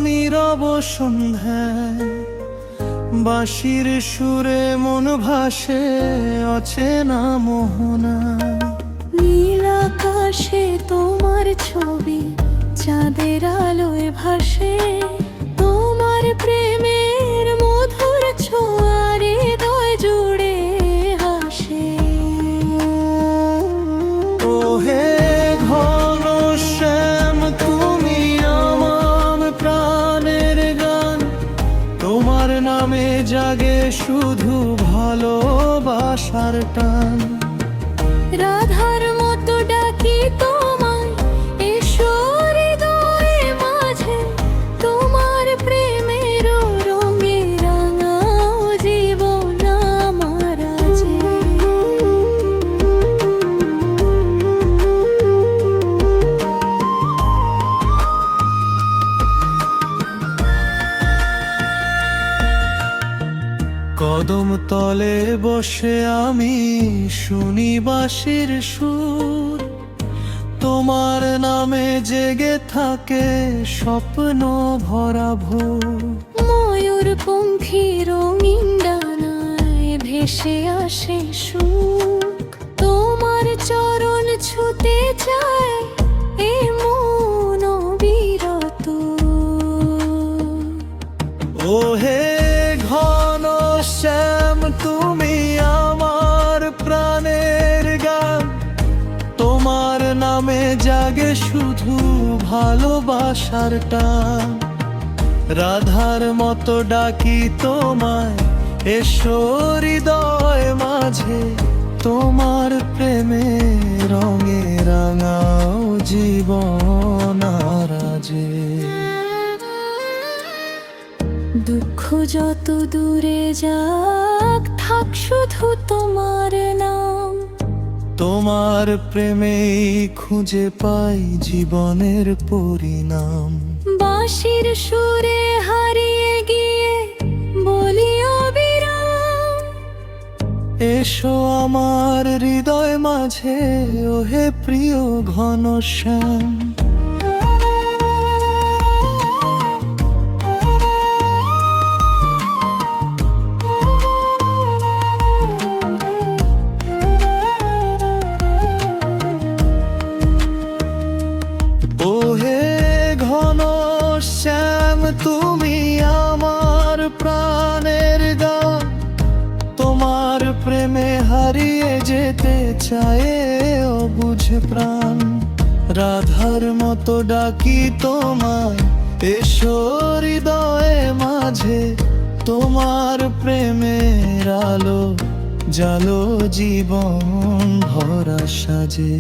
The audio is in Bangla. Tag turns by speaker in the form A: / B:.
A: নীরব সন্ধ্যায় বাঁশির সুরে মন ভাসে অচেনা মোহনায়।
B: নীল আকাশে তোমার ছবি চাঁদের আলোয় ভাসে, তোমার প্রেমের মধুর ছোঁয়ারে হৃদয় জুড়ে হাসে।
A: ওহে ঘন শ্যাম তুমি আমার প্রাণের গান, তোমার নামে জাগে শুধু ভালোবাসার টান।
B: রাধার মতো ডাকি তোমায়, এসো হৃদয়ে মাঝে, তোমার প্রেমের রঙে রাঙাও জীবন আমার আজে।
A: কদম তলে বসে আমি শুনি বাঁশির সুর, তোমার নামে জেগে থাকে স্বপ্ন ভরা ভোর।
B: ময়ূর পঙ্খী রঙিন ডানায় ভেসে আসে সুখ, তোমার চরণ ছুতে চায় এ মন অবিরত।
A: ওহে ঘন শ্যাম তুমি আমার প্রাণের গান, তোমার নামে জাগে শুধু ভালোবাসার টান। রাধার মতো ডাকি তোমায়, এসো হৃদয় মাঝে, তোমার প্রেমে রঙে রাঙাও জীবন আরাজে।
B: দুঃখ যত দূরে যাক, থাক শুধু তোমার নাম,
A: তোমার প্রেমেই খুঁজে পাই জীবনের পরিণাম।
B: বাঁশির সুরে হারিয়ে গিয়ে বলি অবিরাম,
A: এসো আমার হৃদয় মাঝে ওহে প্রিয় ঘনশ্যাম। ওহে ঘনশ্যাম তুমি আমার প্রাণের গান, তোমার প্রেমে হারিয়ে যেতে চায় অবুঝ প্রাণ। রাধার মতো ডাকি তোমায়, এসো হৃদয়ে মাঝে, তোমার প্রেমের আলো জালো জীবন ভরা সাজে।